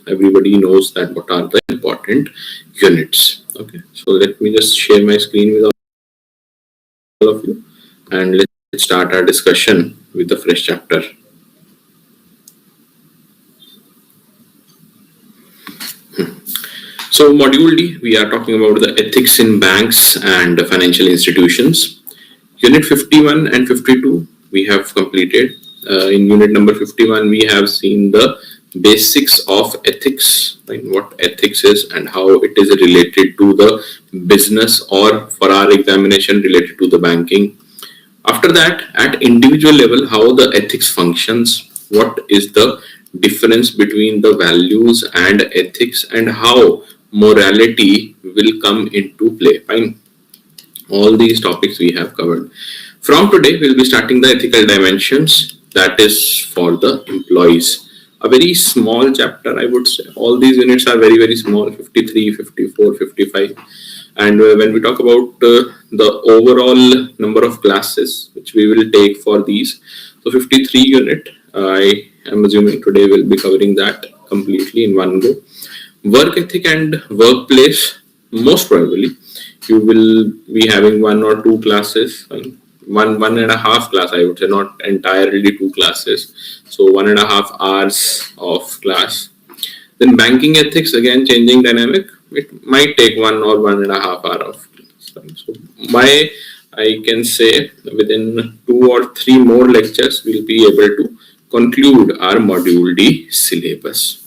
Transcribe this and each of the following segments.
everybody knows that what are the important units. Okay, so let me just share my screen with all of you, and let's start our discussion with the fresh chapter. So module D, we are talking about the ethics in banks and financial institutions. Unit 51 and 52 we have completed. In unit number 51, we have seen the basics of ethics, like what ethics is and how it is related to the business, or for our examination related to the banking. After that, at individual level, how the ethics functions, what is the difference between the values and ethics, and how morality will come into play. Fine. All these topics we have covered. From today, we'll be starting the ethical dimensions, that is for the employees. A very small chapter, I would say. All these units are very, very small, 53, 54, 55. And when we talk about the overall number of classes which we will take for these, so 53 unit, I am assuming today we'll be covering that completely in one go. Work ethic and workplace, most probably you will be having one or two classes, one and a half class, I would say, not entirely two classes, so 1.5 hours of class. Then banking ethics, again changing dynamic, it might take 1 or 1.5 hour of class. So I can say within 2 or 3 more lectures we'll be able to conclude our module D syllabus.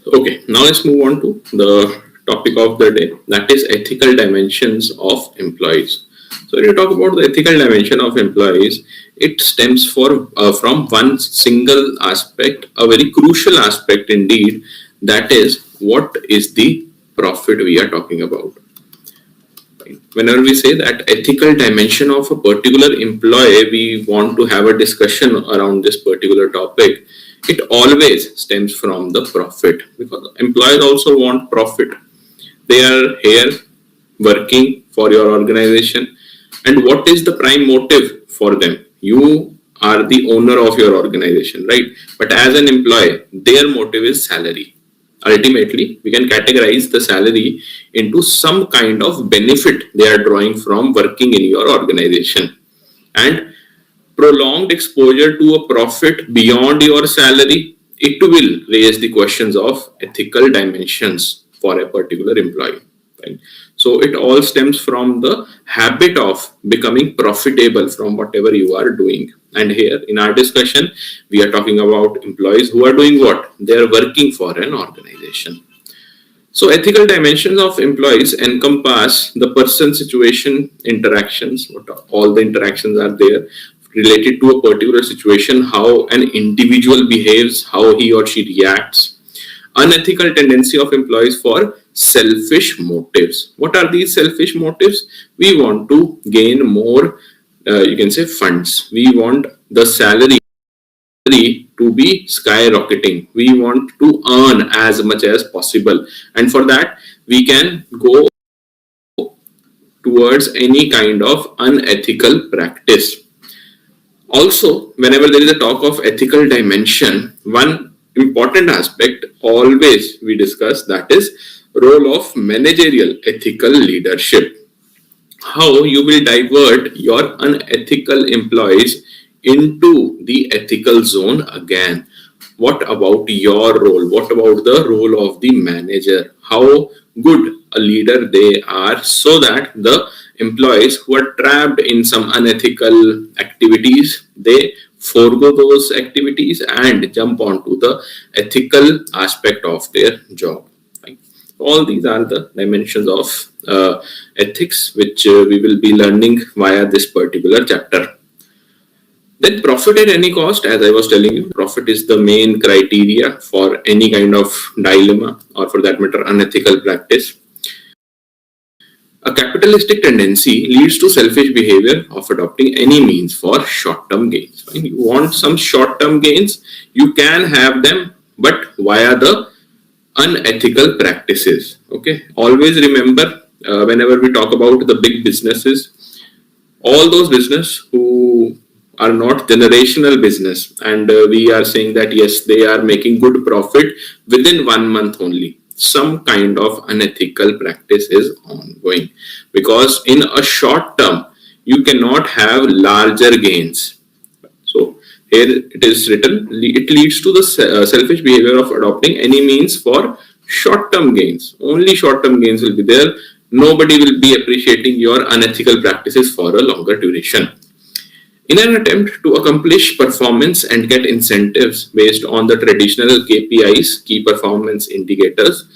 Okay, now let's move on to the topic of the day, that is ethical dimensions of employees. So when you talk about the ethical dimension of employees, it stems from one single aspect, a very crucial aspect indeed, that is what is the profit we are talking about. Whenever we say that ethical dimension of a particular employee, we want to have a discussion around this particular topic. It always stems from the profit, because employees also want profit. They are here working for your organization, and what is the prime motive for them? You are the owner of your organization, right? But as an employee, their motive is salary. Ultimately, we can categorize the salary into some kind of benefit they are drawing from working in your organization. And prolonged exposure to a profit beyond your salary, it will raise the questions of ethical dimensions for a particular employee. Right? So it all stems from the habit of becoming profitable from whatever you are doing. And here in our discussion, we are talking about employees who are doing what? They are working for an organization. So ethical dimensions of employees encompass the person, situation, interactions, what all the interactions are there related to a particular situation, how an individual behaves, how he or she reacts. Unethical tendency of employees for selfish motives. What are these selfish motives? We want to gain more, you can say, funds. We want the salary to be skyrocketing. We want to earn as much as possible. And for that, we can go towards any kind of unethical practice. Also, whenever there is a talk of ethical dimension, one important aspect always we discuss, that is role of managerial ethical leadership. How you will divert your unethical employees into the ethical zone again. What about your role? What about the role of the manager? How good a leader they are, so that the employees who are trapped in some unethical activities, they forego those activities and jump onto the ethical aspect of their job. Right? All these are the dimensions of ethics which we will be learning via this particular chapter. Then profit at any cost, as I was telling you, profit is the main criteria for any kind of dilemma, or for that matter, unethical practice. A capitalistic tendency leads to selfish behavior of adopting any means for short-term gains. When you want some short-term gains, you can have them, but via the unethical practices. Okay, always remember, whenever we talk about the big businesses, all those business who are not generational business, and we are saying that yes, they are making good profit within 1 month only. Some kind of unethical practice is ongoing, because in a short term you cannot have larger gains. So here it is written, it leads to the selfish behavior of adopting any means for short term gains. Only short term gains will be there. Nobody will be appreciating your unethical practices for a longer duration. In an attempt to accomplish performance and get incentives based on the traditional KPIs, key performance indicators,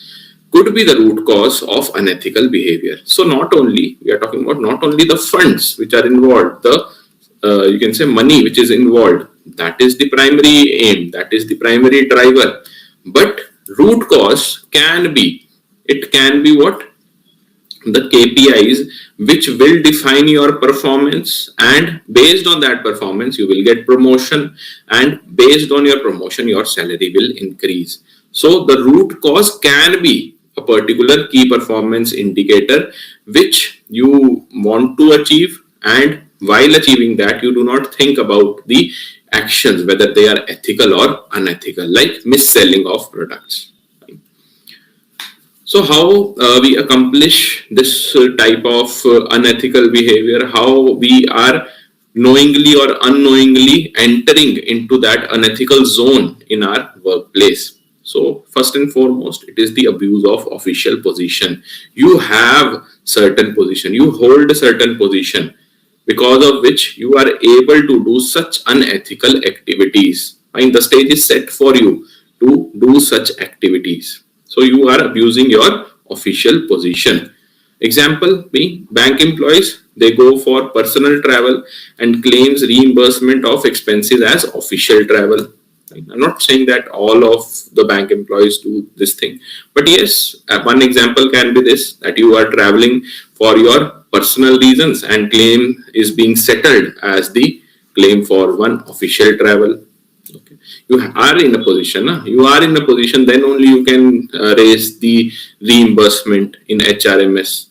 could be the root cause of unethical behavior. So not only, we are talking about not only the funds which are involved, the you can say money which is involved, that is the primary aim, that is the primary driver, but root cause can be, it can be what? The KPIs which will define your performance, and based on that performance you will get promotion, and based on your promotion your salary will increase. So the root cause can be a particular key performance indicator which you want to achieve, and while achieving that you do not think about the actions whether they are ethical or unethical, like mis-selling of products. So how we accomplish this type of unethical behavior, how we are knowingly or unknowingly entering into that unethical zone in our workplace. So first and foremost, it is the abuse of official position. You have certain position, you hold a certain position, because of which you are able to do such unethical activities. And the stage is set for you to do such activities. So you are abusing your official position. Example being bank employees, they go for personal travel and claims reimbursement of expenses as official travel. I'm not saying that all of the bank employees do this thing, but yes, one example can be this, that you are traveling for your personal reasons and claim is being settled as the claim for one official travel. Okay. You are in a position, then only you can raise the reimbursement in HRMS.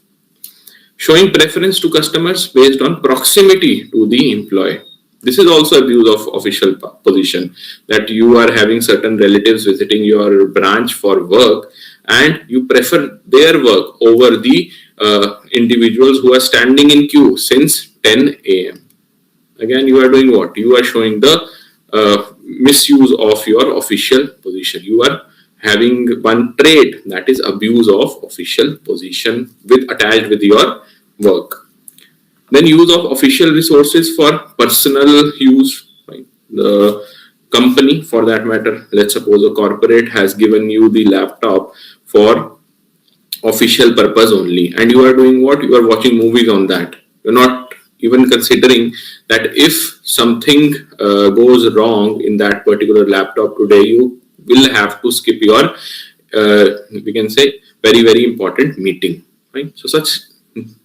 Showing preference to customers based on proximity to the employee. This is also abuse of official position, that you are having certain relatives visiting your branch for work and you prefer their work over the individuals who are standing in queue since 10 a.m. Again, you are doing what? You are showing the misuse of your official position. You are having one trait, that is abuse of official position attached with your work. Then use of official resources for personal use. Right? The company, for that matter, let's suppose a corporate has given you the laptop for official purpose only, and you are doing what? You are watching movies on that. You're not even considering that if something goes wrong in that particular laptop today, you will have to skip your we can say very, very important meeting. Right? So such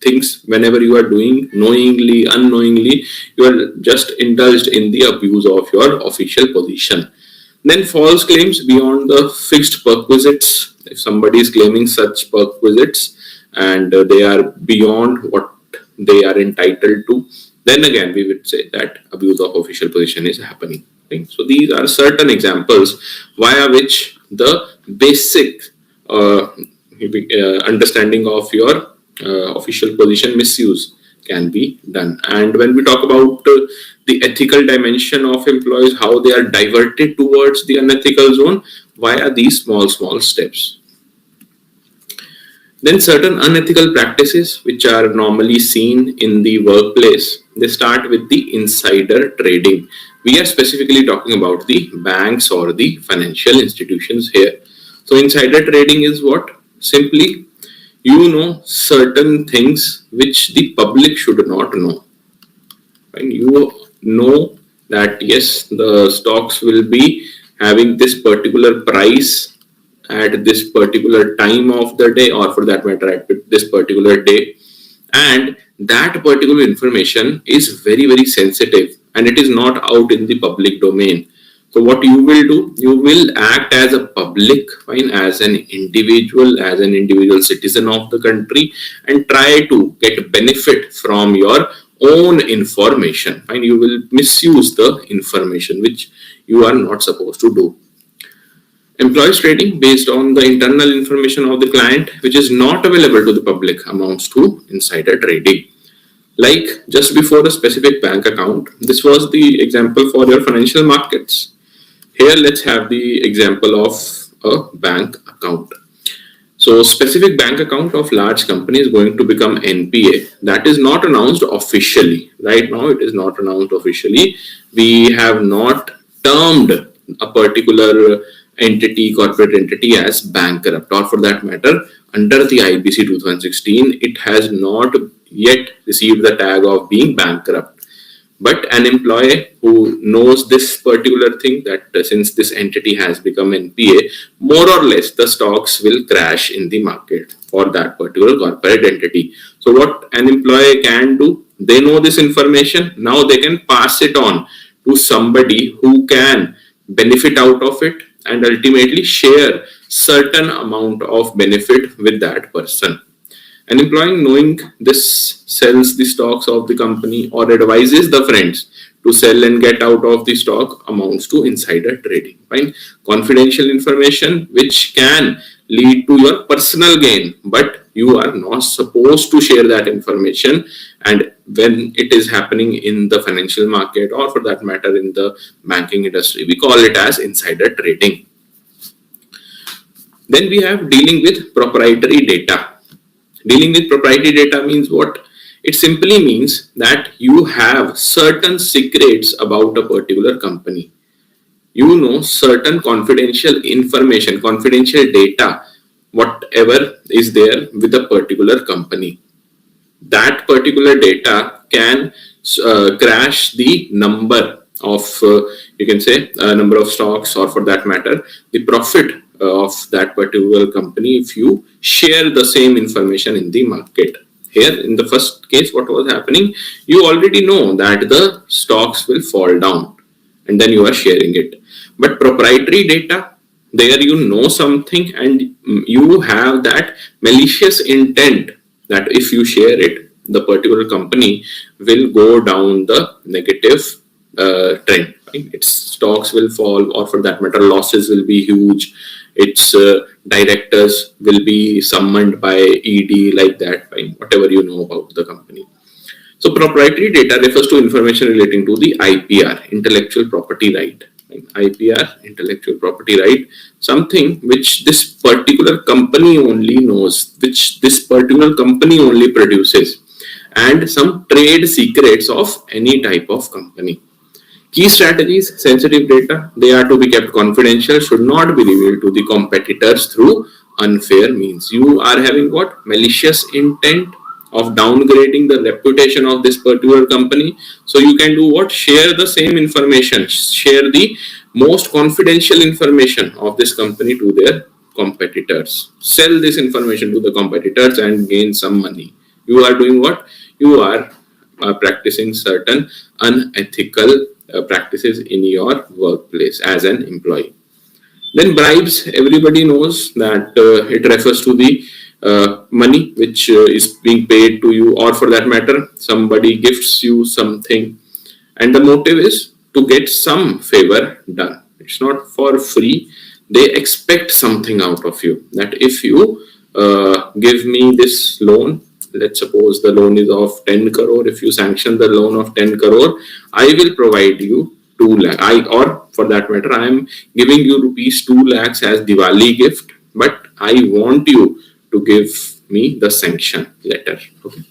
things, whenever you are doing, knowingly, unknowingly, you are just indulged in the abuse of your official position. Then false claims beyond the fixed perquisites. If somebody is claiming such perquisites and they are beyond what they are entitled to, then again we would say that abuse of official position is happening. Right? So these are certain examples via which the basic understanding of your official position misuse can be done. And when we talk about the ethical dimension of employees, how they are diverted towards the unethical zone via these small steps. Then certain unethical practices which are normally seen in the workplace, they start with the insider trading. We are specifically talking about the banks or the financial institutions here. So insider trading is what? Simply, you know certain things which the public should not know. And you know that yes, the stocks will be having this particular price at this particular time of the day, or for that matter at this particular day, and that particular information is very, very sensitive and it is not out in the public domain. So what you will do, you will act as a public, as an individual citizen of the country, and try to get benefit from your own information, and you will misuse the information which you are not supposed to do. Employees trading based on the internal information of the client which is not available to the public amounts to insider trading. Like just before a specific bank account, this was the example for your financial markets. Here let's have the example of a bank account. So specific bank account of large company is going to become NPA. That is not announced officially. Right now it is not announced officially. We have not termed a particular entity, corporate entity, as bankrupt, or for that matter, under the IBC 2016, it has not yet received the tag of being bankrupt. But an employee who knows this particular thing, that since this entity has become NPA, more or less the stocks will crash in the market for that particular corporate entity. So what an employee can do, they know this information, now they can pass it on to somebody who can benefit out of it and ultimately share certain amount of benefit with that person. An employee knowing this sells the stocks of the company or advises the friends to sell and get out of the stock amounts to insider trading. Fine. Confidential information which can lead to your personal gain, but you are not supposed to share that information. And when it is happening in the financial market, or for that matter in the banking industry, we call it as insider trading. Then we have dealing with proprietary data. Dealing with proprietary data means what? It simply means that you have certain secrets about a particular company. You know certain confidential information, confidential data, whatever is there with a particular company. That particular data can crash the number of, you can say, number of stocks, or for that matter, the profit of that particular company if you share the same information in the market. Here in the first case, what was happening, you already know that the stocks will fall down and then you are sharing it. But proprietary data, there you know something and you have that malicious intent that if you share it, the particular company will go down the negative trend. Right? Its stocks will fall, or for that matter losses will be huge. Its directors will be summoned by ED, like that, fine, whatever you know about the company. So proprietary data refers to information relating to the IPR, intellectual property right. IPR, intellectual property right, something which this particular company only knows, which this particular company only produces, and some trade secrets of any type of company. Key strategies, sensitive data, they are to be kept confidential, should not be revealed to the competitors through unfair means. You are having what? Malicious intent of downgrading the reputation of this particular company. So you can do what? Share the same information, share the most confidential information of this company to their competitors. Sell this information to the competitors and gain some money. You are doing what? You are practicing certain unethical practices in your workplace as an employee. Then bribes, everybody knows that it refers to the money which is being paid to you, or for that matter somebody gifts you something and the motive is to get some favor done. It's not for free. They expect something out of you, that if you give me this loan, let's suppose the loan is of 10 crore. If you sanction the loan of 10 crore, I will provide you 2 lakh. Or for that matter, I am giving you rupees 2 lakhs as Diwali gift, but I want you to give me the sanction letter. Okay.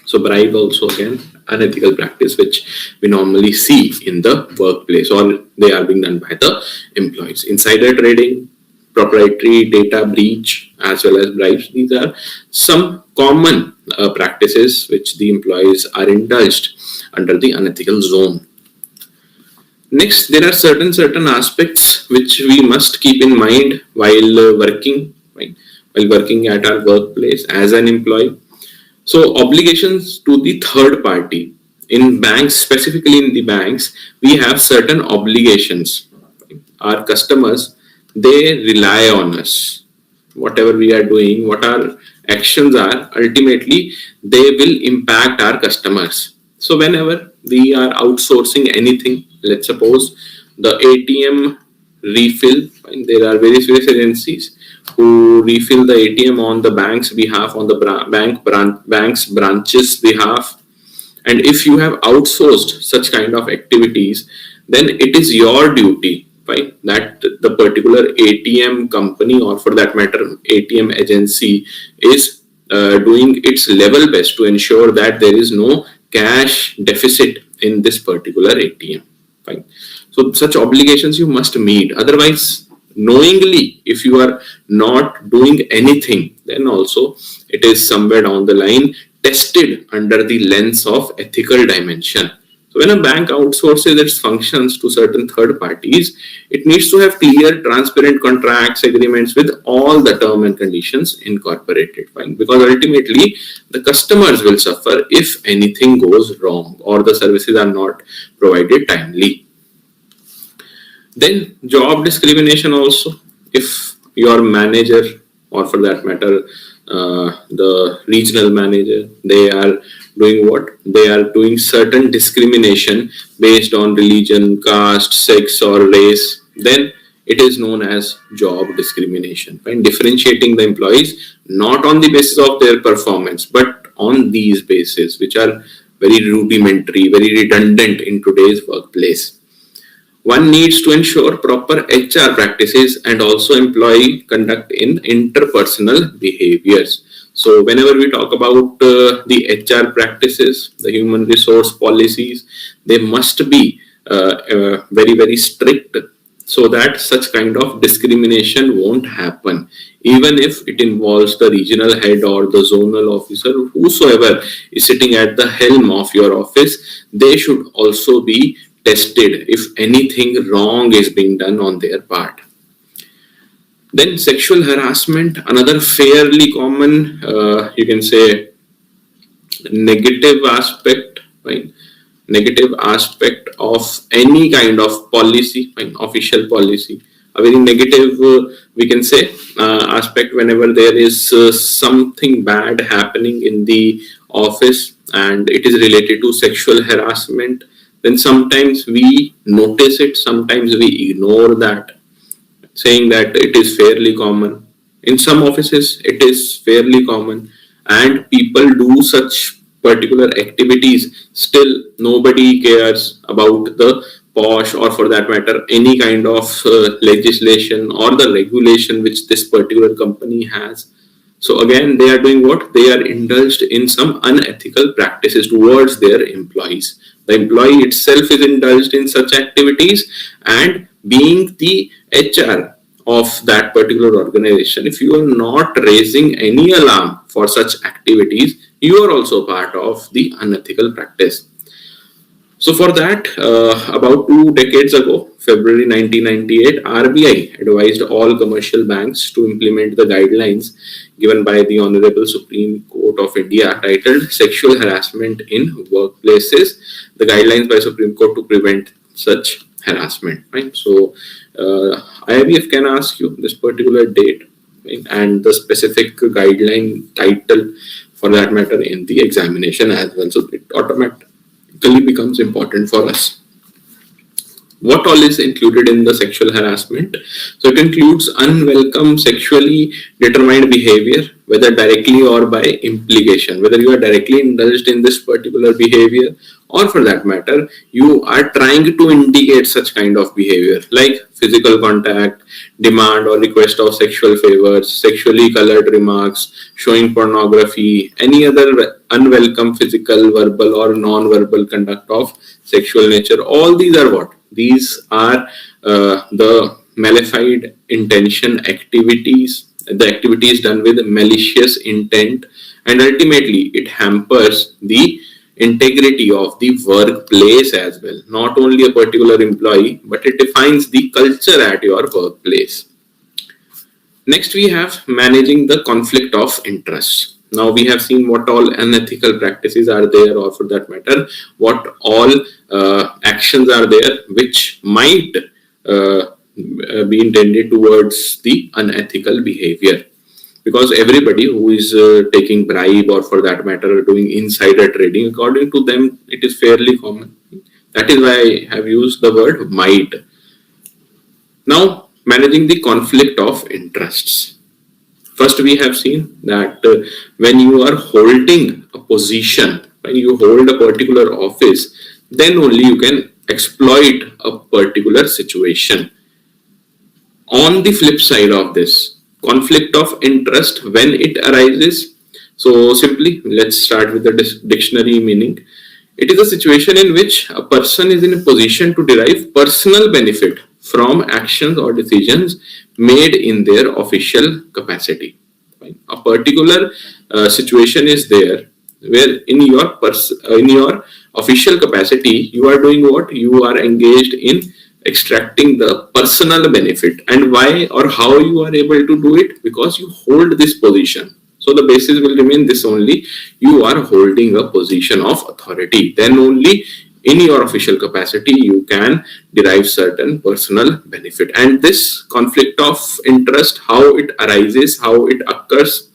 So bribe also again unethical practice which we normally see in the workplace, or they are being done by the employees. Insider trading, proprietary data breach, as well as bribes. These are some common practices which the employees are indulged under the unethical zone. Next, there are certain aspects which we must keep in mind while working, right? While working at our workplace as an employee. So obligations to the third party. In banks, specifically in the banks, we have certain obligations. Our customers, they rely on us. Whatever we are doing, what are actions are, ultimately they will impact our customers. So whenever we are outsourcing anything, let's suppose the ATM refill, and there are various agencies who refill the ATM on the bank's behalf, on the bank's branches behalf. And if you have outsourced such kind of activities, then it is your duty, right, that the particular ATM company, or for that matter ATM agency, is doing its level best to ensure that there is no cash deficit in this particular ATM. Fine. So such obligations you must meet. Otherwise, knowingly, if you are not doing anything, then also it is somewhere down the line tested under the lens of ethical dimension. So when a bank outsources its functions to certain third parties, it needs to have clear, transparent contracts, agreements with all the term and conditions incorporated. Fine. Because ultimately the customers will suffer if anything goes wrong or the services are not provided timely. Then job discrimination also. If your manager, or for that matter the regional manager, they are doing what? They are doing certain discrimination based on religion, caste, sex or race, then it is known as job discrimination. And differentiating the employees not on the basis of their performance, but on these bases, which are very rudimentary, very redundant in today's workplace. One needs to ensure proper HR practices and also employee conduct in interpersonal behaviors. So whenever we talk about the HR practices, the human resource policies, they must be very strict, so that such kind of discrimination won't happen. Even if it involves the regional head or the zonal officer, whosoever is sitting at the helm of your office, they should also be tested if anything wrong is being done on their part. Then sexual harassment, another fairly common, you can say, negative aspect, right? Negative aspect of any kind of policy, right? Official policy. A very negative, we can say, aspect whenever there is something bad happening in the office and it is related to sexual harassment, then sometimes we notice it, sometimes we ignore that, saying that it is fairly common. In some offices, it is fairly common, and people do such particular activities. Still, nobody cares about the posh, or for that matter, any kind of legislation or the regulation which this particular company has. So again, they are doing what? They are indulged in some unethical practices towards their employees. The employee itself is indulged in such activities, and being the HR of that particular organization, if you are not raising any alarm for such activities, you are also part of the unethical practice. So for that, about 2 decades ago, February 1998, RBI advised all commercial banks to implement the guidelines given by the Honorable Supreme Court of India titled Sexual Harassment in Workplaces, the guidelines by Supreme Court to prevent such harassment. Right? So IIBF can ask you this particular date, right, and the specific guideline title for that matter in the examination as well. So it automatically becomes important for us. What all is included in the sexual harassment? So it includes unwelcome sexually determined behavior, whether directly or by implication, whether you are directly indulged in this particular behavior, or for that matter, you are trying to indicate such kind of behavior like physical contact, demand or request of sexual favors, sexually colored remarks, showing pornography, any other unwelcome physical, verbal or non-verbal conduct of sexual nature. All these are what? These are the malefied intention activities, the activities done with malicious intent, and ultimately it hampers the integrity of the workplace as well. Not only a particular employee, but it defines the culture at your workplace. Next, we have managing the conflict of interest. Now we have seen what all unethical practices are there, or for that matter, what all actions are there which might be intended towards the unethical behavior. because everybody who is taking bribe, or for that matter doing insider trading, according to them it is fairly common. That is why I have used the word might. Now, managing the conflict of interests. First, we have seen that when you are holding a position, when you hold a particular office, then only you can exploit a particular situation. On the flip side of this, conflict of interest, when it arises, so simply let's start with the dictionary meaning. It is a situation in which a person is in a position to derive personal benefit from actions or decisions made in their official capacity. Right? A particular situation is there where in your official capacity you are doing what? You are engaged in extracting the personal benefit. And why or how you are able to do it? Because you hold this position. So the basis will remain this only: you are holding a position of authority. Then only in your official capacity you can derive certain personal benefit. And this conflict of interest, how it arises, how it occurs,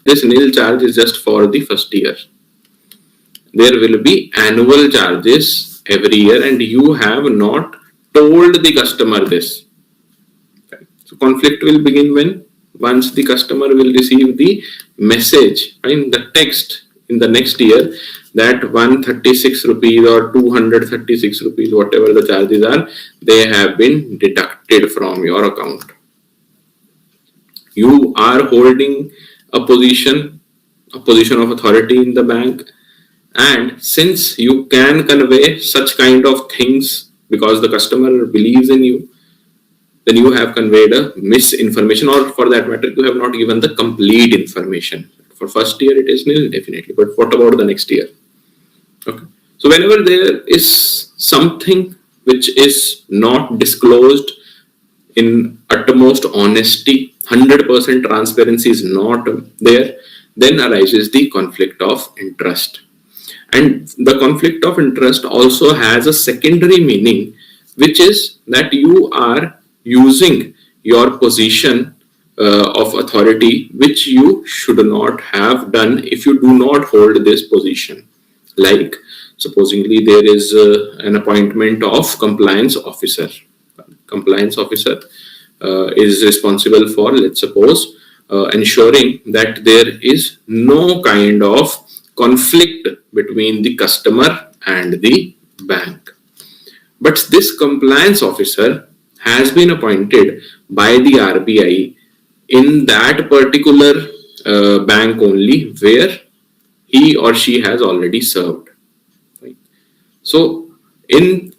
this nil charge is just for the first year. There will be annual charges every year, and you have not told the customer this. Okay. So conflict will begin when? Once the customer will receive the message, right, the text in the next year, that 136 rupees or 236 rupees, whatever the charges are, they have been deducted from your account. You are holding a position of authority in the bank, and since you can convey such kind of things because the customer believes in you, then you have conveyed a misinformation, or for that matter you have not given the complete information. For first year it is nil, definitely, but what about the next year? Okay. So whenever there is something which is not disclosed in utmost honesty, 100% transparency is not there, then arises the conflict of interest. And the conflict of interest also has a secondary meaning, which is that you are using your position of authority, which you should not have done if you do not hold this position. Like, supposedly there is an appointment of compliance officer. Compliance officer is responsible for, let's suppose, ensuring that there is no kind of conflict between the customer and the bank. But this compliance officer has been appointed by the RBI in that particular bank only where he or she has already served. Right? So in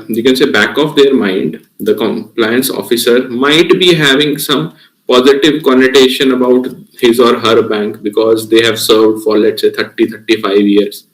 you can say back of their mind, the compliance officer might be having some positive connotation about his or her bank because they have served for, let's say, 30-35 years.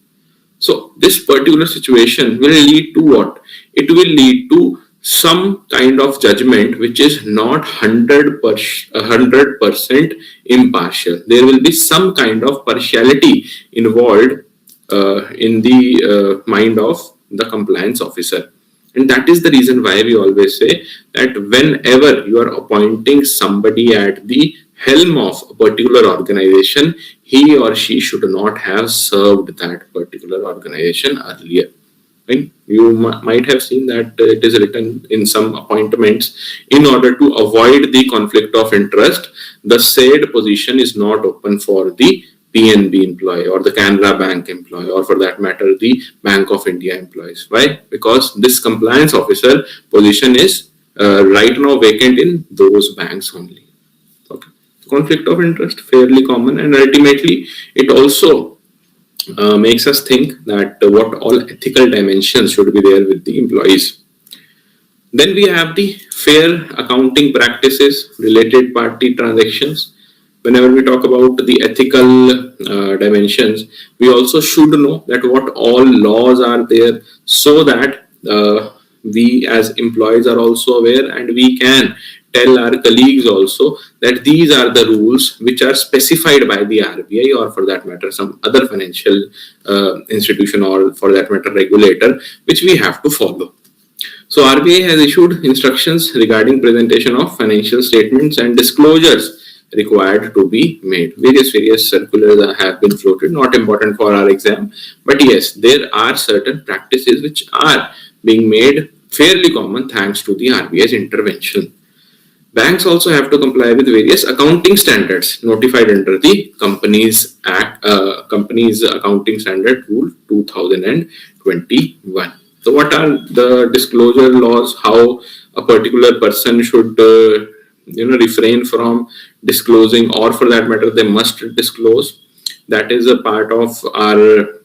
So this particular situation will lead to what? It will lead to some kind of judgment which is not 100% impartial. There will be some kind of partiality involved in the mind of the compliance officer. And that is the reason why we always say that whenever you are appointing somebody at the helm of a particular organization, he or she should not have served that particular organization earlier. Right? You might have seen that it is written in some appointments, in order to avoid the conflict of interest, the said position is not open for the PNB employee or the Canara Bank employee, or for that matter the Bank of India employees. Why? Because this compliance officer position is right now vacant in those banks only. Okay. Conflict of interest, fairly common, and ultimately it also makes us think that what all ethical dimensions should be there with the employees. Then we have the fair accounting practices, related party transactions. Whenever we talk about the ethical dimensions, we also should know that what all laws are there, so that we as employees are also aware, and we can tell our colleagues also that these are the rules which are specified by the RBI, or for that matter some other financial institution, or for that matter regulator, which we have to follow. So RBI has issued instructions regarding presentation of financial statements and disclosures required to be made. Various circulars have been floated, not important for our exam, but yes, there are certain practices which are being made fairly common thanks to the RBI's intervention. Banks also have to comply with various accounting standards notified under the Companies Act, Companies Accounting Standard Rule 2021. So, what are the disclosure laws? How a particular person should, refrain from disclosing, or for that matter, they must disclose. That is a part of our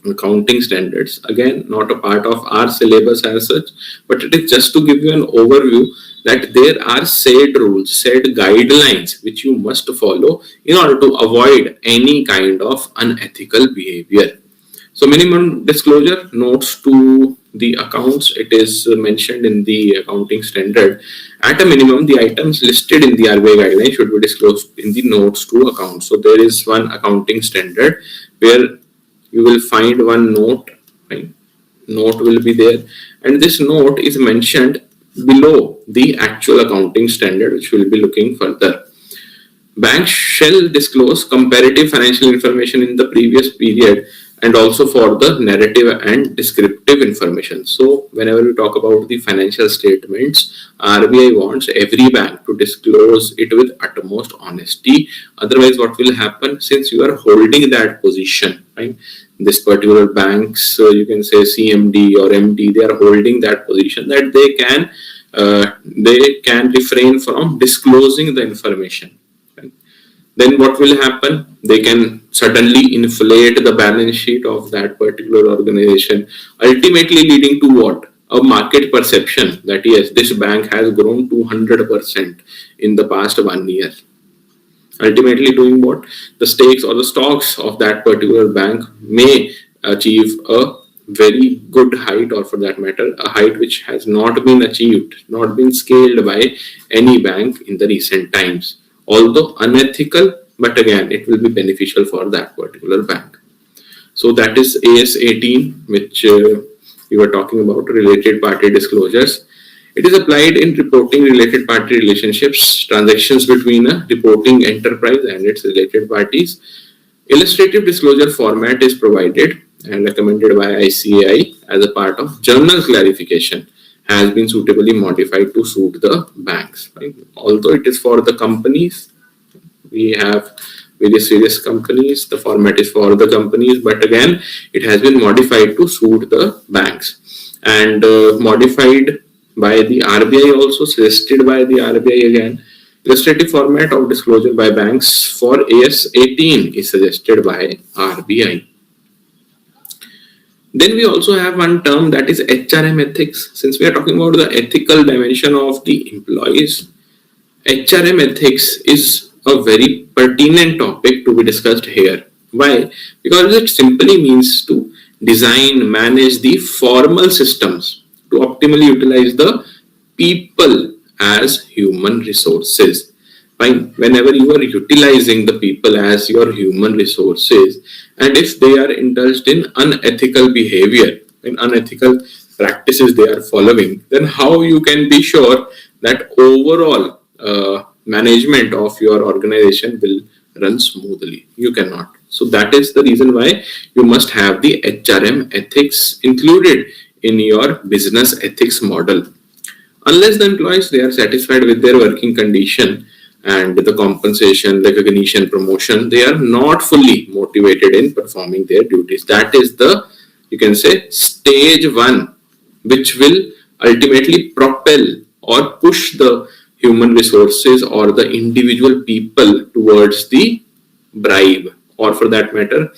accounting standards. Again, not a part of our syllabus as such, but it is just to give you an overview that there are said rules, said guidelines which you must follow in order to avoid any kind of unethical behavior. So minimum disclosure notes to the accounts, it is mentioned in the accounting standard. At a minimum, the items listed in the RBI guideline should be disclosed in the notes to accounts. So there is one accounting standard where you will find one note, right? Note will be there, and this note is mentioned below the actual accounting standard, which we'll be looking further. Banks shall disclose comparative financial information in the previous period and also for the narrative and descriptive information. So whenever we talk about the financial statements, RBI wants every bank to disclose it with utmost honesty. Otherwise, what will happen, since you are holding that position, right? This particular banks, you can say CMD or MD, they are holding that position that they can refrain from disclosing the information. Right? Then what will happen? They can suddenly inflate the balance sheet of that particular organization, ultimately leading to what? A market perception that yes, this bank has grown 200% in the past 1 year. Ultimately doing what? The stakes or the stocks of that particular bank may achieve a very good height, or for that matter, a height which has not been achieved, not been scaled by any bank in the recent times. Although unethical, but again, it will be beneficial for that particular bank. So that is AS 18, which we were talking about, related party disclosures. It is applied in reporting related party relationships, transactions between a reporting enterprise and its related parties. Illustrative disclosure format is provided and recommended by ICAI as a part of journal clarification, has been suitably modified to suit the banks. Right? Although it is for the companies, we have various companies, the format is for the companies, but again, it has been modified to suit the banks and modified by the RBI, also suggested by the RBI again. Illustrative format of disclosure by banks for AS 18 is suggested by RBI. Then we also have one term, that is HRM ethics. Since we are talking about the ethical dimension of the employees, HRM ethics is a very pertinent topic to be discussed here. Why? Because it simply means to design, manage the formal systems to optimally utilize the people as human resources. Fine. Whenever you are utilizing the people as your human resources, and if they are indulged in unethical behavior, in unethical practices they are following, then how you can be sure that overall management of your organization will run smoothly? You cannot. So that is the reason why you must have the HRM ethics included in your business ethics model. Unless the employees, they are satisfied with their working condition and the compensation, recognition, promotion, they are not fully motivated in performing their duties. That is the, you can say, stage one, which will ultimately propel or push the human resources or the individual people towards the bribe, or for that matter,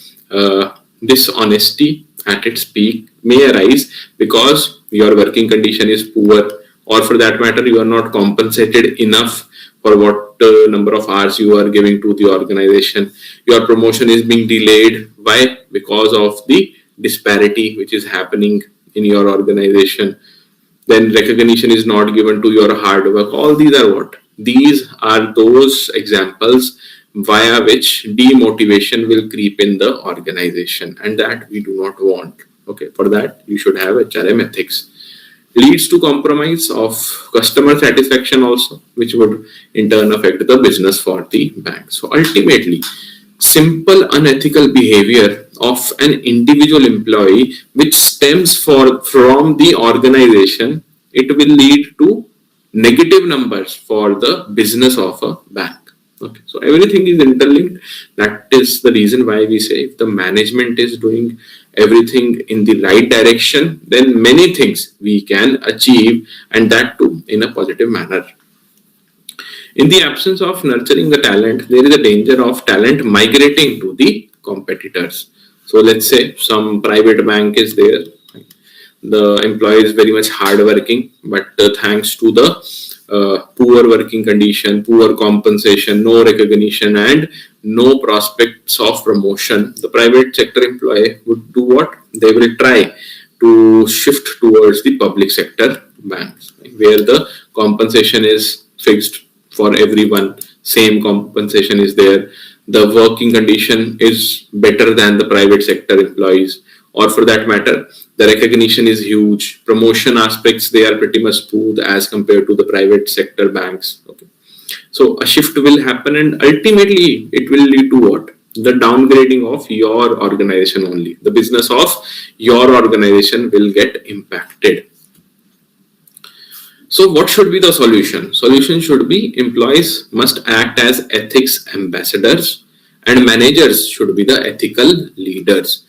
dishonesty at its peak may arise because your working condition is poor, or for that matter, you are not compensated enough for what number of hours you are giving to the organization. Your promotion is being delayed. Why? Because of the disparity which is happening in your organization. Then recognition is not given to your hard work. All these are what? These are those examples via which demotivation will creep in the organization, and that we do not want. Okay, for that you should have HRM ethics. leads to compromise of customer satisfaction also, which would in turn affect the business for the bank. So ultimately, simple unethical behavior of an individual employee which stems from the organization, it will lead to negative numbers for the business of a bank. Okay, so everything is interlinked. That is the reason why we say if the management is doing everything in the right direction, then many things we can achieve, and that too in a positive manner. In the absence of nurturing the talent, there is a danger of talent migrating to the competitors. So let's say some private bank is there. The employee is very much hardworking, but thanks to the poor working condition, poor compensation, no recognition, and no prospects of promotion, the private sector employee would do what? They will try to shift towards the public sector banks, where the compensation is fixed for everyone, same compensation is there, the working condition is better than the private sector employees, or for that matter, the recognition is huge, promotion aspects, they are pretty much smooth as compared to the private sector banks. Okay, so a shift will happen, and ultimately it will lead to what? The downgrading of your organization only. The business of your organization will get impacted. So what should be the solution? Solution should be employees must act as ethics ambassadors, and managers should be the ethical leaders.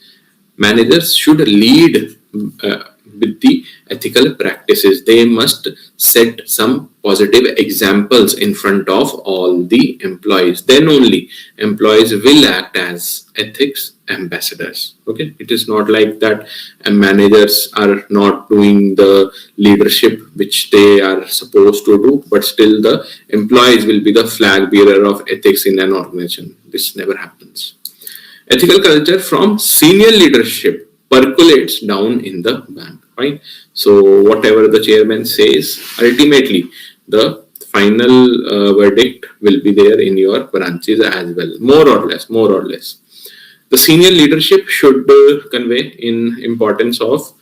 Managers should lead with the ethical practices. They must set some positive examples in front of all the employees. Then only employees will act as ethics ambassadors. Okay, it is not like that managers are not doing the leadership which they are supposed to do, but still the employees will be the flag bearer of ethics in an organization. This never happens. Ethical culture from senior leadership percolates down in the bank, right? So whatever the chairman says, ultimately the final verdict will be there in your branches as well, more or less. The senior leadership should convey the importance of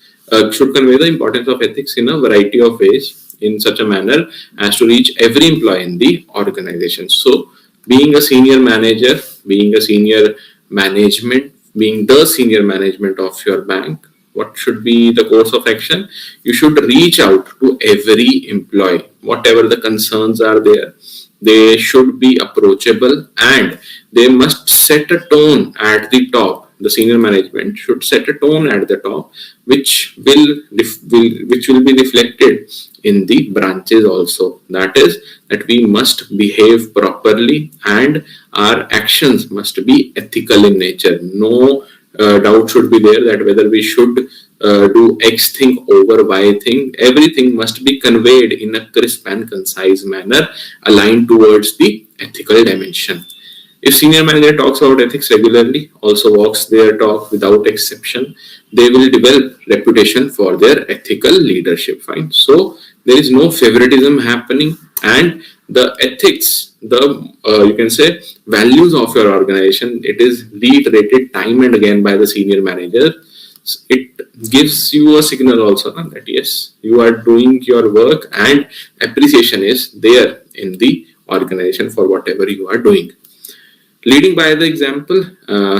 ethics in a variety of ways, in such a manner as to reach every employee in the organization. So being a senior manager, being a senior management, being the senior management of your bank, what should be the course of action? You should reach out to every employee, whatever the concerns are there. They should be approachable, and they must set a tone at the top. The senior management should set a tone at the top, which will be reflected in the branches also. That is, that we must behave properly and our actions must be ethical in nature. No doubt should be there that whether we should do X thing over Y thing. Everything must be conveyed in a crisp and concise manner, aligned towards the ethical dimension. If senior manager talks about ethics regularly, also walks their talk without exception, they will develop reputation for their ethical leadership. Fine. So there is no favoritism happening, and the ethics, you can say values of your organization, it is reiterated time and again by the senior manager. It gives you a signal also that yes, you are doing your work and appreciation is there in the organization for whatever you are doing. Leading by the example,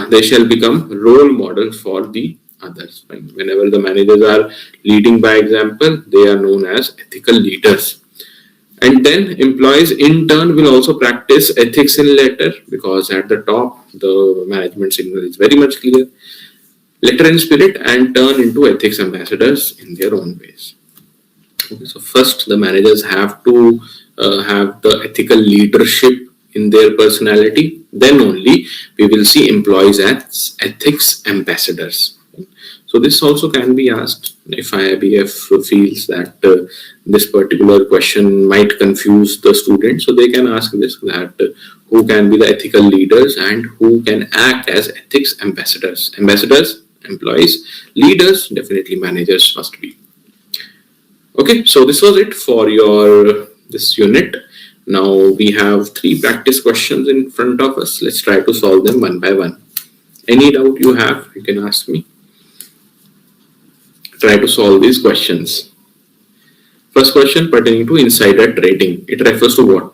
they shall become role model for the others. Right? Whenever the managers are leading by example, they are known as ethical leaders. And then employees in turn will also practice ethics in letter, because at the top the management signal is very much clear. Letter in spirit, and turn into ethics ambassadors in their own ways. Okay, so first the managers have to have the ethical leadership in their personality. Then only we will see employees as ethics ambassadors. So this also can be asked if IIBF feels that this particular question might confuse the student. So they can ask this, that who can be the ethical leaders and who can act as ethics ambassadors. Ambassadors, employees, leaders, definitely managers must be. Okay, so this was it for your this unit. Now we have 3 practice questions in front of us. Let's try to solve them one by one. Any doubt you have, you can ask me. Try to solve these questions. First question pertaining to insider trading. It refers to what?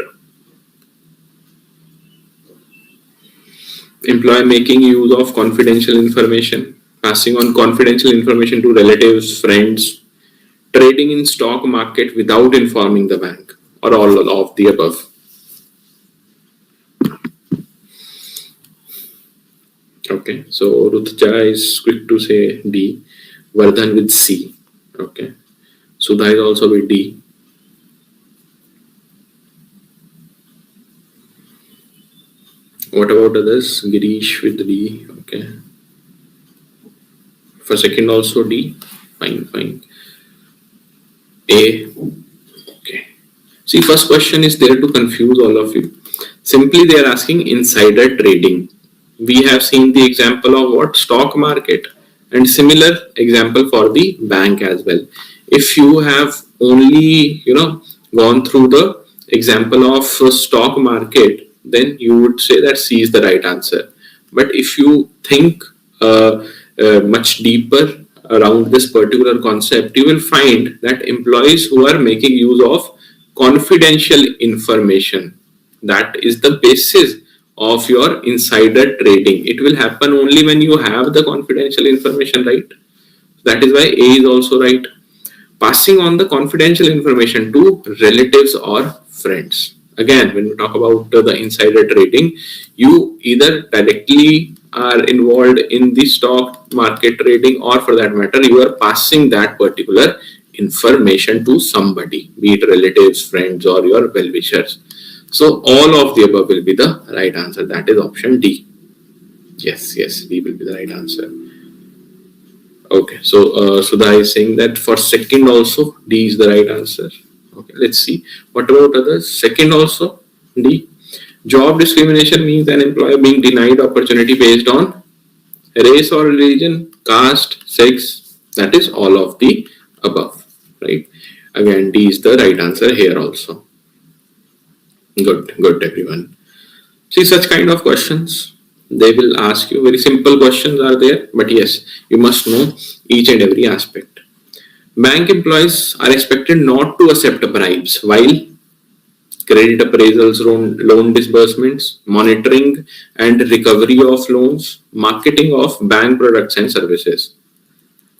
Employee making use of confidential information, passing on confidential information to relatives, friends, trading in stock market without informing the bank, or all of the above. Okay, so Rutja is quick to say D, Vardhan with C. Okay, Sudha is also with D. What about others? Girish with D. Okay. For second also D. Fine. A. Okay. See, first question is there to confuse all of you. Simply they are asking insider trading. We have seen the example of what? Stock market, and similar example for the bank as well. If you have only, gone through the example of stock market, then you would say that C is the right answer. But if you think much deeper around this particular concept, you will find that employees who are making use of confidential information, that is the basis of your insider trading. It will happen only when you have the confidential information, right? That is why A is also right. Passing on the confidential information to relatives or friends. Again, when we talk about the insider trading, you either directly are involved in the stock market trading, or for that matter, you are passing that particular information to somebody, be it relatives, friends, or your well-wishers. So all of the above will be the right answer. That is option D. Yes, D will be the right answer. Okay, so Sudha is saying that for second also D is the right answer. Okay, let's see. What about others? Second also D. Job discrimination means an employer being denied opportunity based on race or religion, caste, sex. That is all of the above, right? Again, D is the right answer here also. Good everyone. See, such kind of questions, they will ask you. Very simple questions are there, but yes, you must know each and every aspect. Bank employees are expected not to accept bribes while credit appraisals, loan disbursements, monitoring and recovery of loans, marketing of bank products and services.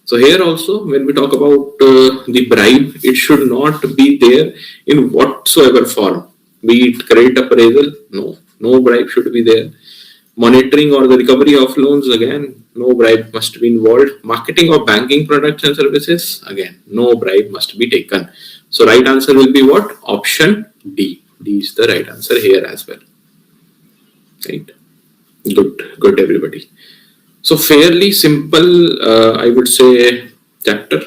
So here also, when we talk about the bribe, it should not be there in whatsoever form. Be it credit appraisal, no bribe should be there. Monitoring or the recovery of loans, again, no bribe must be involved. Marketing of banking products and services, again, no bribe must be taken. So right answer will be what? Option D. D is the right answer here as well. Right? Good everybody. So fairly simple, I would say, chapter,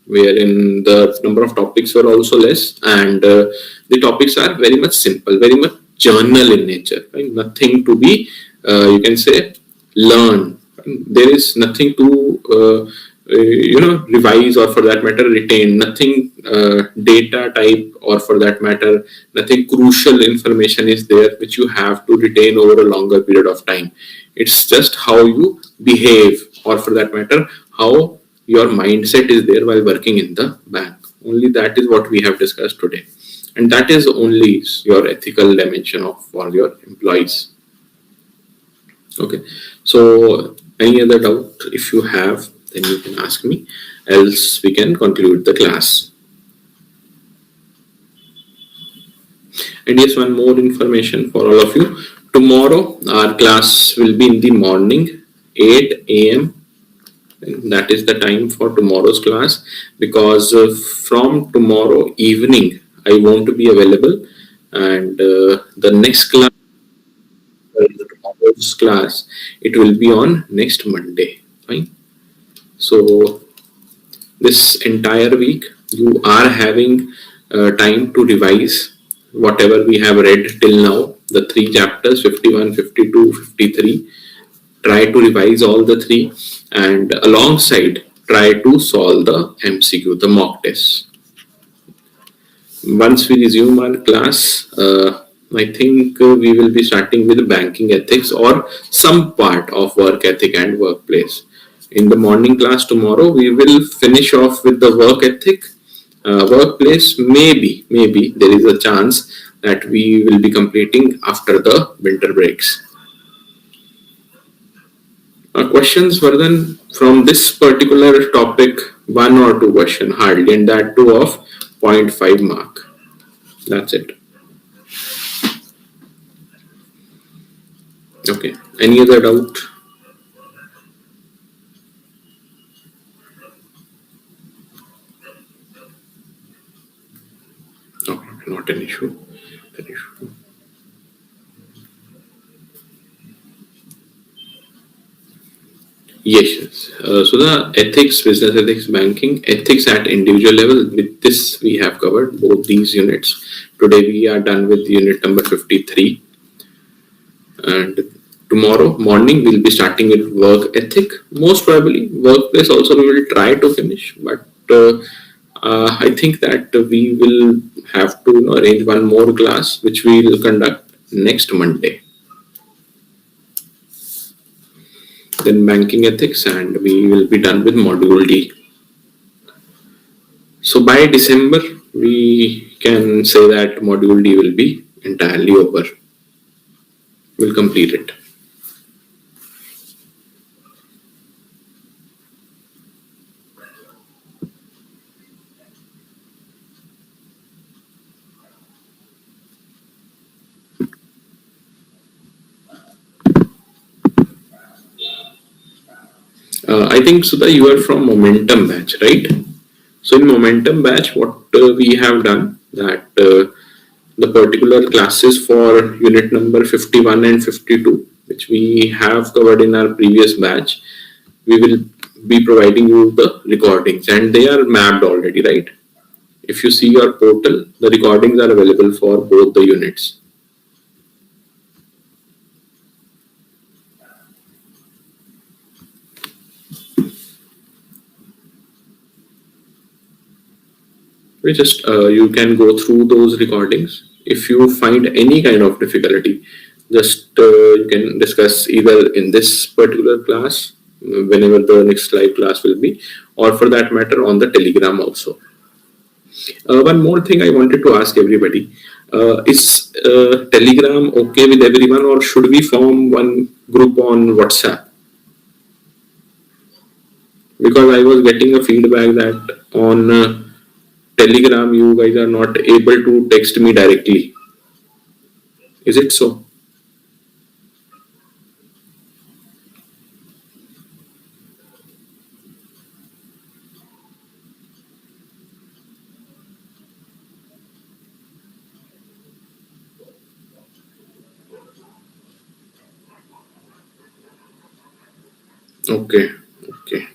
wherein the number of topics were also less, and the topics are very much simple, very much journal in nature, right? Nothing to be, you can say, learn. There is nothing to, revise, or for that matter, retain. Nothing data type, or for that matter, nothing crucial information is there which you have to retain over a longer period of time. It's just how you behave, or for that matter, how your mindset is there while working in the bank. Only that is what we have discussed today. And that is only your ethical dimension of all your employees. Okay. So any other doubt, if you have, then you can ask me, else we can conclude the class. And yes, one more information for all of you. Tomorrow our class will be in the morning, 8 a.m. That is the time for tomorrow's class, because from tomorrow evening I won't be available, and the next class, tomorrow's class, it will be on next Monday. Fine. So this entire week you are having time to revise whatever we have read till now, the 3 chapters, 51, 52, 53. Try to revise all the 3, and alongside try to solve the MCQ, the mock test. Once we resume our class, I think we will be starting with banking ethics, or some part of work ethic and workplace. In the morning class tomorrow, we will finish off with the work ethic, Workplace, maybe there is a chance that we will be completing after the winter breaks. Questions were then from this particular topic, one or two question hardly, and that too of zero point 0.5 mark. That's it. Okay. Any other doubt? Okay, not an issue. An issue. Yes. So the ethics, business ethics, banking, ethics at individual level. With this, we have covered both these units. Today we are done with unit number 53, and tomorrow morning we'll be starting with work ethic. Most probably, workplace also we will try to finish, but I think that we will have to arrange one more class, which we will conduct next Monday. Then banking ethics, and we will be done with module D. So by December, we can say that module D will be entirely over. We'll complete it. I think Sudha, you are from Momentum batch, right? So in Momentum batch, what we have done that the particular classes for unit number 51 and 52, which we have covered in our previous batch, we will be providing you the recordings, and they are mapped already, right? If you see your portal, the recordings are available for both the units. We just you can go through those recordings. If you find any kind of difficulty, just you can discuss either in this particular class, whenever the next live class will be, or for that matter on the Telegram also. One more thing I wanted to ask everybody: is Telegram okay with everyone, or should we form one group on WhatsApp? Because I was getting a feedback that on Telegram you guys are not able to text me directly. Is it so? Okay, okay.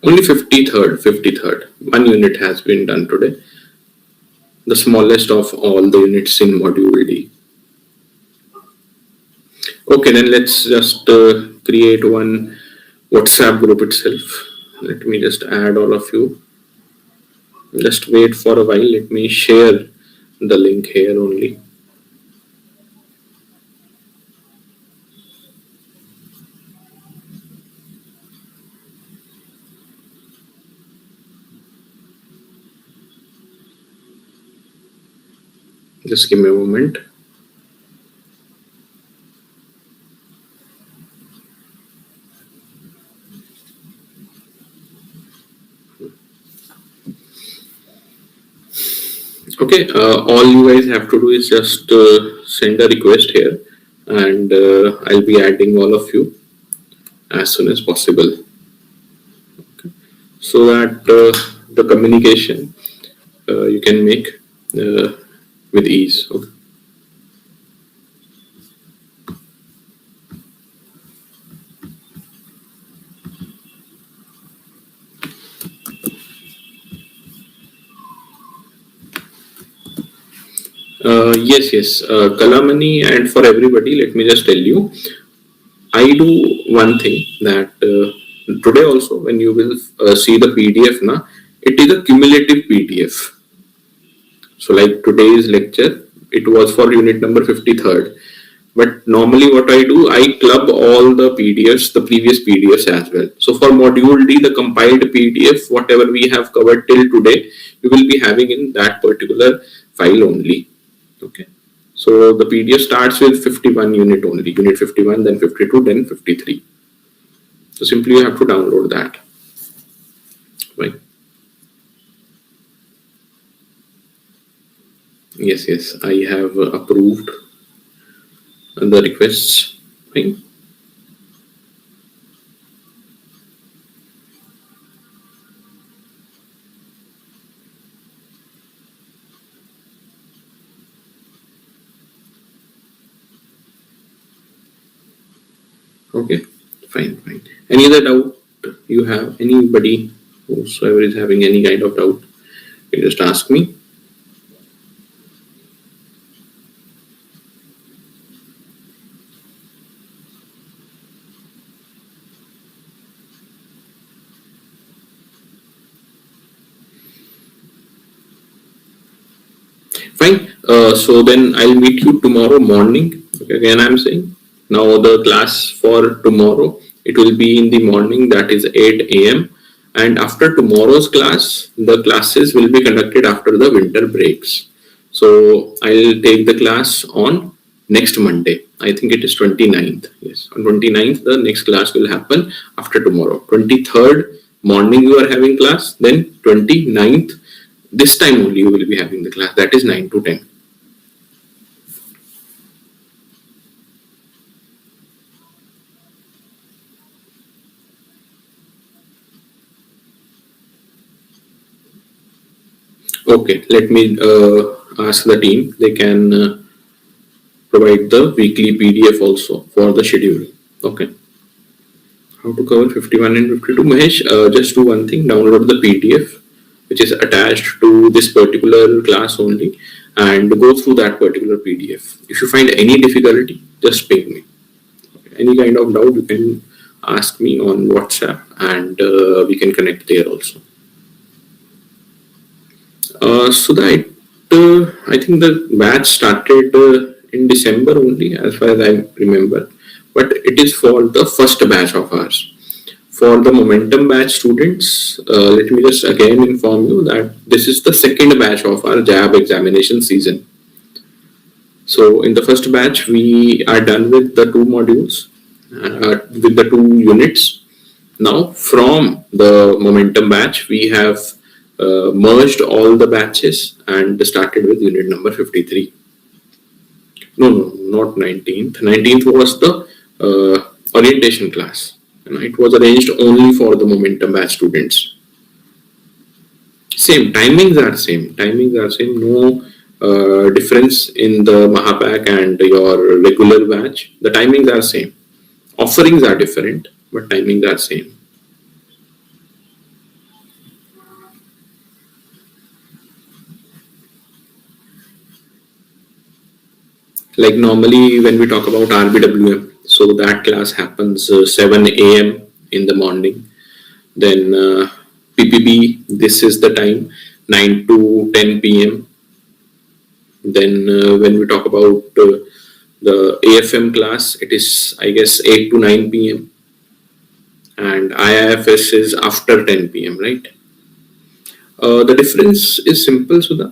Only 53rd, 53rd. One unit has been done today. The smallest of all the units in module D. Okay, then let's just create one WhatsApp group itself. Let me just add all of you. Just wait for a while. Let me share the link here only. Just give me a moment. Okay, all you guys have to do is just send a request here, and I'll be adding all of you as soon as possible, so that the communication you can make uh, with ease. Okay. Yes. Kalamani, and for everybody, let me just tell you, I do one thing that today also, when you will see the PDF, na, it is a cumulative PDF. So, like today's lecture, it was for unit number 53rd. But normally, what I do, I club all the PDFs, the previous PDFs as well. So, for module D, the compiled PDF, whatever we have covered till today, you will be having in that particular file only. Okay. So the PDF starts with 51 unit only, unit 51, then 52, then 53. So simply you have to download that. Right. Yes, I have approved the requests. Right. Okay, fine. Any other doubt you have? Anybody whosoever is having any kind of doubt, you just ask me. Fine. So then I'll meet you tomorrow morning. Okay, again, I'm saying now the class for tomorrow, it will be in the morning, that is 8 a.m. And after tomorrow's class, the classes will be conducted after the winter breaks. So I'll take the class on next Monday. I think it is 29th. Yes, on 29th, the next class will happen after tomorrow. 23rd morning you are having class, then 29th, this time only you will be having the class, that is 9 to 10. Okay, let me ask the team. They can provide the weekly PDF also for the schedule. Okay. How to cover 51 and 52? Mahesh, just do one thing. Download the PDF which is attached to this particular class only, and go through that particular PDF. If you find any difficulty, just ping me. Okay. Any kind of doubt, you can ask me on WhatsApp, and we can connect there also. So that I think the batch started in December only, as far as I remember, but it is for the first batch of ours. For the momentum batch students, let me just again inform you that this is the second batch of our JAIIB examination season. So in the first batch, we are done with the two modules, with the two units. Now from the momentum batch, we have merged all the batches and started with unit number 53. No, not 19th. 19th was the orientation class. And it was arranged only for the momentum batch students. Same, timings are same. No difference in the Mahapak and your regular batch. The timings are same. Offerings are different, but timings are same. Like normally when we talk about RBWM, so that class happens 7 a.m. in the morning. Then PPB, this is the time, 9 to 10 p.m. Then when we talk about the AFM class, it is, I guess, 8 to 9 p.m. And IIFS is after 10 p.m., right? The difference is simple, Sudha.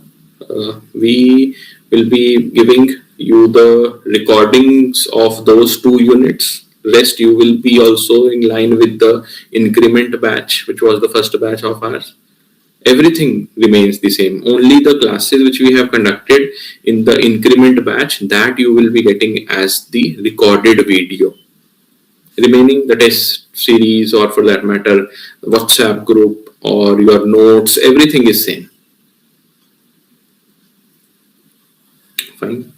We will be giving you the recordings of those two units. Rest you will be also in line with the increment batch, which was the first batch of ours. everything remains the same. Only the classes which we have conducted in the increment batch, that you will be getting as the recorded video. Remaining the test series, or for that matter WhatsApp group or your notes, everything is same. Fine.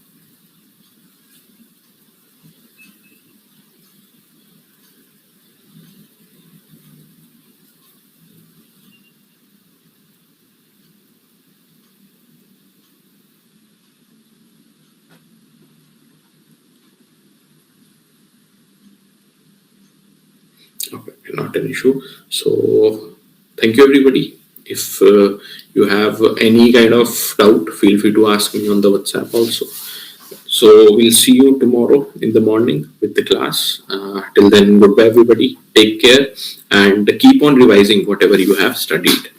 Okay, not an issue. So thank you everybody. If you have any kind of doubt, feel free to ask me on the WhatsApp also. So we'll see you tomorrow in the morning with the class. Till then, goodbye everybody. Take care and keep on revising whatever you have studied.